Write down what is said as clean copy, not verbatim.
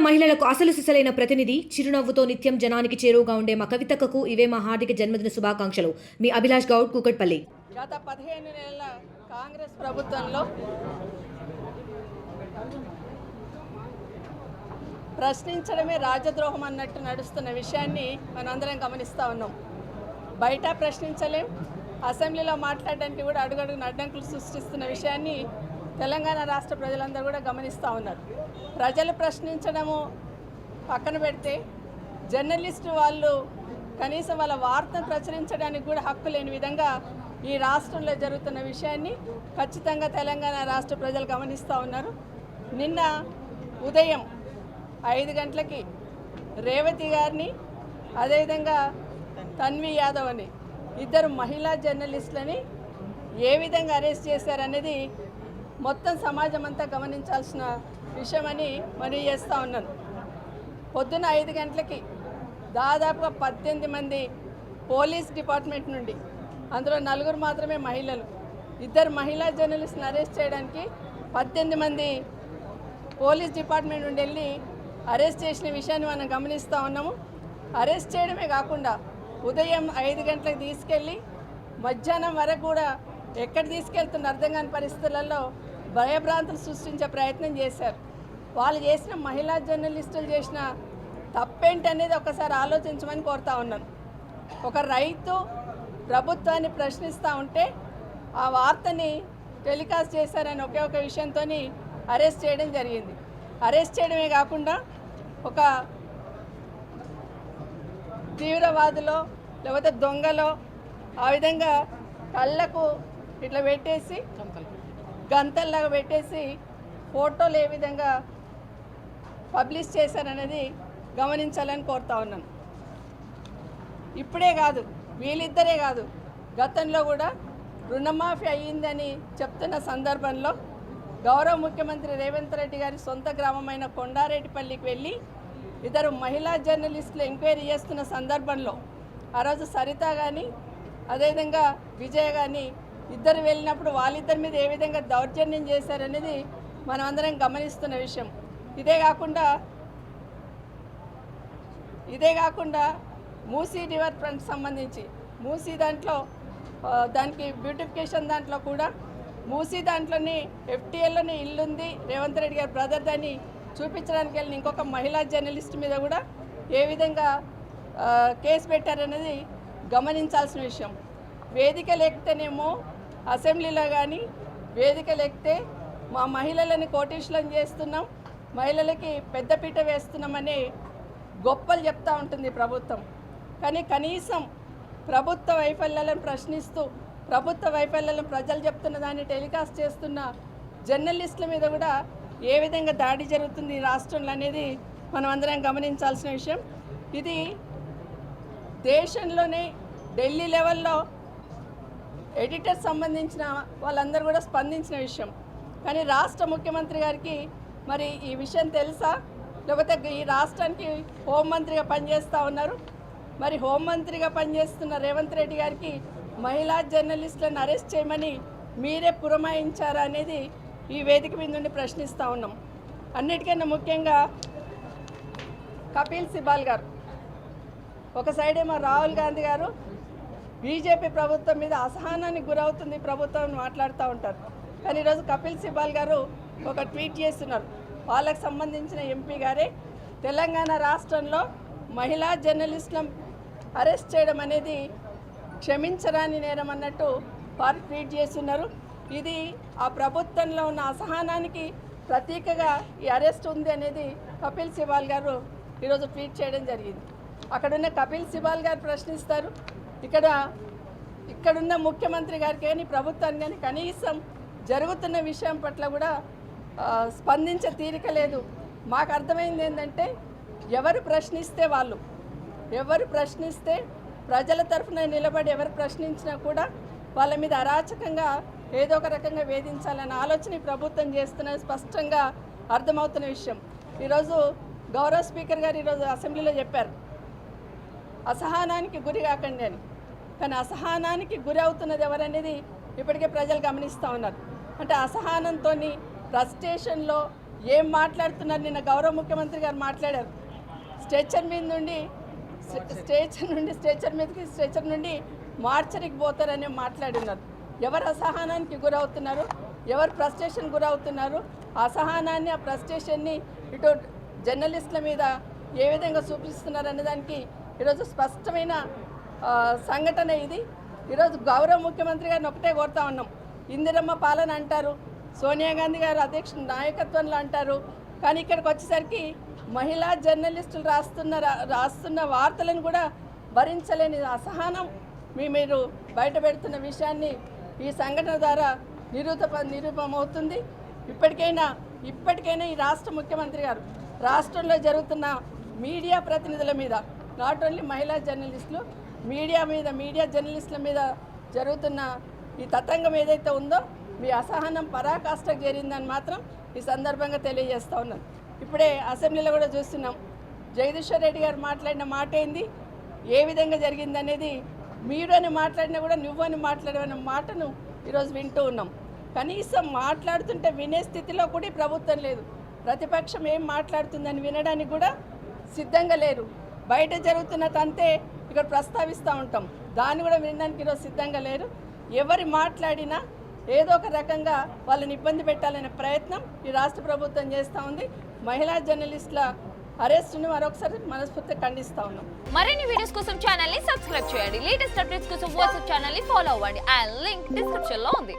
మహిళలకు అసలు సిసలైన ప్రతినిధి, చిరునవ్వుతో నిత్యం జనానికి చేరువగా ఉండే మా కవితకు ఇవే మా హార్దిక జన్మదిన శుభాకాంక్షలు. మీ అభిలాష్ గౌడ్, కూకట్పల్లి. గత 15 నెలల కాంగ్రెస్ ప్రభుత్వంలో ప్రశ్నించడమే రాజద్రోహం అన్నట్టు నడుస్తున్న విషయాన్ని మనందరం గమనిస్తూ ఉన్నాం. బయట ప్రశ్నించలేం, అసెంబ్లీలో మాట్లాడడానికి కూడా అడుగడుగున అడ్డంకులు సృష్టిస్తున్న విషయాన్ని తెలంగాణ రాష్ట్ర ప్రజలందరూ కూడా గమనిస్తూ ఉన్నారు. ప్రజలు ప్రశ్నించడము పక్కన పెడితే జర్నలిస్టు వాళ్ళు కనీసం వాళ్ళ వార్తను ప్రచురించడానికి కూడా హక్కు లేని విధంగా ఈ రాష్ట్రంలో జరుగుతున్న విషయాన్ని ఖచ్చితంగా తెలంగాణ రాష్ట్ర ప్రజలు గమనిస్తూ ఉన్నారు. నిన్న ఉదయం 5 గంటలకి రేవతి గారిని, అదేవిధంగా తన్వి యాదవ్ అని ఇద్దరు మహిళా జర్నలిస్టులని ఏ విధంగా అరెస్ట్ చేశారనేది మొత్తం సమాజం అంతా గమనించాల్సిన విషయమని మనవి చేస్తూ ఉన్నాను. పొద్దున 5 గంటలకి దాదాపుగా 18 మంది పోలీస్ డిపార్ట్మెంట్ నుండి, అందులో 4 మాత్రమే మహిళలు, 2 మహిళా జర్నలిస్ట్ని అరెస్ట్ చేయడానికి 18 మంది పోలీస్ డిపార్ట్మెంట్ నుండి వెళ్ళి అరెస్ట్ చేసిన విషయాన్ని మనం గమనిస్తూ ఉన్నాము. అరెస్ట్ చేయడమే కాకుండా ఉదయం 5 గంటలకు తీసుకెళ్ళి మధ్యాహ్నం వరకు కూడా ఎక్కడ తీసుకెళ్తున్న అర్థం కాని పరిస్థితులలో భయభ్రాంతులు సృష్టించే ప్రయత్నం చేశారు. వాళ్ళు చేసిన మహిళా జర్నలిస్టులు చేసిన తప్పేంటనేది ఒకసారి ఆలోచించమని కోరుతా ఉన్నాను. ఒక రైతు ప్రభుత్వాన్ని ప్రశ్నిస్తూ ఉంటే ఆ వార్తని టెలికాస్ట్ చేశారని ఒకే ఒక విషయంతో అరెస్ట్ చేయడం జరిగింది. అరెస్ట్ చేయడమే కాకుండా ఒక తీవ్రవాదులో లేకపోతే దొంగలో ఆ విధంగా కళ్ళకు ఇట్లా పెట్టేసి గంతల్లాగా పెట్టేసి ఫోటోలు ఏ విధంగా పబ్లిష్ చేశారనేది గమనించాలని కోరుతా ఉన్నాను. ఇప్పుడే కాదు, వీళ్ళిద్దరే కాదు, గతంలో కూడా రుణమాఫీ అయ్యిందని చెప్తున్న సందర్భంలో గౌరవ ముఖ్యమంత్రి రేవంత్ రెడ్డి గారి సొంత గ్రామమైన కొండారెడ్డిపల్లికి వెళ్ళి 2 మహిళా జర్నలిస్టులు ఎంక్వైరీ చేస్తున్న సందర్భంలో ఆ రోజు సరిత కానీ అదేవిధంగా విజయ కానీ ఇద్దరు వెళ్ళినప్పుడు వాళ్ళిద్దరి మీద ఏ విధంగా దౌర్జన్యం చేశారనేది మనం అందరం గమనిస్తున్న విషయం. ఇదే కాకుండా మూసీ రివర్ ఫ్రంట్ సంబంధించి మూసీ దాంట్లో దానికి బ్యూటిఫికేషన్ దాంట్లో కూడా మూసీ దాంట్లోని FTLలోనే ఇల్లుంది, రేవంత్ రెడ్డి గారి బ్రదర్ దాన్ని చూపించడానికి వెళ్ళిన ఇంకొక మహిళా జర్నలిస్ట్ మీద కూడా ఏ విధంగా కేసు పెట్టారనేది గమనించాల్సిన విషయం. వేదికలు ఎక్కితేనేమో అసెంబ్లీలో కానీ వేదికలు ఎక్కితే మా మహిళలని కోటీశ్వరం చేస్తున్నాం, మహిళలకి పెద్దపీట వేస్తున్నామని గొప్పలు చెప్తూ ఉంటుంది ప్రభుత్వం. కానీ కనీసం ప్రభుత్వ వైఫల్యాలను ప్రశ్నిస్తూ ప్రభుత్వ వైఫల్యాలను ప్రజలు చెప్తున్న దాన్ని టెలికాస్ట్ చేస్తున్న జర్నలిస్టుల మీద కూడా ఏ విధంగా దాడి జరుగుతుంది ఈ రాష్ట్రంలో అనేది మనం అందరం గమనించాల్సిన విషయం. ఇది దేశంలోనే ఢిల్లీ లెవెల్లో ఎడిటర్ సంబంధించిన వాళ్ళందరూ కూడా స్పందించిన విషయం. కానీ రాష్ట్ర ముఖ్యమంత్రి గారికి మరి ఈ విషయం తెలుసా, లేకపోతే ఈ రాష్ట్రానికి హోంమంత్రిగా పనిచేస్తూ ఉన్నారు. మరి హోంమంత్రిగా పనిచేస్తున్న రేవంత్ రెడ్డి గారికి మహిళా జర్నలిస్టులను అరెస్ట్ చేయమని మీరే పురమాయించారా అనేది ఈ వేదిక మీద నుండి ప్రశ్నిస్తూ ఉన్నాం. అన్నిటికన్నా ముఖ్యంగా కపిల్ సిబాల్ గారు, ఒక సైడ్ ఏమో రాహుల్ గాంధీ గారు బీజేపీ ప్రభుత్వం మీద అసహనానికి గురవుతుంది ప్రభుత్వం మాట్లాడుతూ ఉంటారు. కానీ ఈరోజు కపిల్ సిబాల్ గారు ఒక ట్వీట్ చేస్తున్నారు. వాళ్ళకు సంబంధించిన ఎంపీ గారే తెలంగాణ రాష్ట్రంలో మహిళా జర్నలిస్టులను అరెస్ట్ చేయడం అనేది క్షమించరాని నేరం అన్నట్టు వారు ట్వీట్ చేస్తున్నారు. ఇది ఆ ప్రభుత్వంలో ఉన్న అసహనానికి ప్రతీకగా ఈ అరెస్ట్ ఉంది అనేది కపిల్ సిబాల్ గారు ఈరోజు ట్వీట్ చేయడం జరిగింది. అక్కడున్న కపిల్ సిబాల్ గారు ప్రశ్నిస్తారు, ఇక్కడున్న ముఖ్యమంత్రి గారికి కానీ ప్రభుత్వానికి కానీ కనీసం జరుగుతున్న విషయం పట్ల కూడా స్పందించే తీరిక లేదు. మాకు అర్థమైంది ఏంటంటే ఎవరు ప్రశ్నిస్తే ప్రజల తరఫున నిలబడి ఎవరు ప్రశ్నించినా కూడా వాళ్ళ మీద అరాచకంగా ఏదో ఒక రకంగా వేధించాలనే ఆలోచన ప్రభుత్వం చేస్తున్నది స్పష్టంగా అర్థమవుతున్న విషయం. ఈరోజు గౌరవ స్పీకర్ గారు ఈరోజు అసెంబ్లీలో చెప్పారు, అసహనానికి గురి కాకండి అని. కానీ అసహనానికి గురి అవుతున్నది ఎవరనేది ఇప్పటికే ప్రజలు గమనిస్తూ ఉన్నారు. అంటే అసహనంతో ఫ్రస్ట్రేషన్లో ఏం మాట్లాడుతున్నారు? నిన్న గౌరవ ముఖ్యమంత్రి గారు మాట్లాడారు. స్ట్రెచర్ నుండి మార్చరికి పోతారని మాట్లాడున్నారు. ఎవరు అసహనానికి గురవుతున్నారు? ఎవరు ఫ్రస్ట్రేషన్ గురవుతున్నారు? అసహనాన్ని, ఆ ఫ్రస్ట్రేషన్ని ఇటు జర్నలిస్టుల మీద ఏ విధంగా చూపిస్తున్నారు అనే దానికి ఈరోజు స్పష్టమైన సంఘటన ఇది. ఈరోజు గౌరవ ముఖ్యమంత్రి గారిని ఒకటే కోరుతా ఉన్నాం. ఇందిరమ్మ పాలన అంటారు, సోనియా గాంధీ గారు అధ్యక్షుడు నాయకత్వంలో అంటారు, కానీ ఇక్కడికి వచ్చేసరికి మహిళా జర్నలిస్టులు రాస్తున్న వార్తలను కూడా భరించలేని అసహనం మీరు బయట పెడుతున్న విషయాన్ని ఈ సంఘటన ద్వారా నిరూపమవుతుంది. ఇప్పటికైనా ఈ రాష్ట్ర ముఖ్యమంత్రి గారు రాష్ట్రంలో జరుగుతున్న మీడియా ప్రతినిధుల మీద, నాట్ ఓన్లీ మహిళా జర్నలిస్టులు, మీడియా జర్నలిస్టుల మీద జరుగుతున్న ఈ తతంగం ఏదైతే ఉందో మీ అసహనం పరాకాష్ఠకు చేరిందని మాత్రం ఈ సందర్భంగా తెలియజేస్తూ ఉన్నాను. ఇప్పుడే అసెంబ్లీలో కూడా చూస్తున్నాం, జగదీశ్వర్ రెడ్డి గారు మాట్లాడిన మాట ఏంది, ఏ విధంగా జరిగిందనేది మీరు అని మాట్లాడినా కూడా నువ్వు అని మాట్లాడమన్న మాటను ఈరోజు వింటూ ఉన్నాం. కనీసం మాట్లాడుతుంటే వినే స్థితిలో కూడా ఈ ప్రభుత్వం లేదు. ప్రతిపక్షం ఏం మాట్లాడుతుందని వినడానికి కూడా సిద్ధంగా లేరు. బయట జరుగుతున్న తంతే ఇక్కడ ప్రస్తావిస్తూ ఉంటాం, దాన్ని కూడా వినడానికి ఈరోజు సిద్ధంగా లేరు. ఎవరు మాట్లాడినా ఏదో ఒక రకంగా వాళ్ళని ఇబ్బంది పెట్టాలనే ప్రయత్నం ఈ రాష్ట్ర ప్రభుత్వం చేస్తూ ఉంది. మహిళా జర్నలిస్టుల అరెస్టును మరొకసారి మనస్ఫూర్తిగా ఖండిస్తూ ఉన్నాం. మరిన్ని వీడియోస్ కోసం ఛానల్ ని సబ్స్క్రైబ్ చేయండి. లేటెస్ట్ అప్డేట్స్ కోసం వాట్సాప్ ఛానల్ ని ఫాలో అవ్వండి. ఆ లింక్ డిస్క్రిప్షన్ లో ఉంది.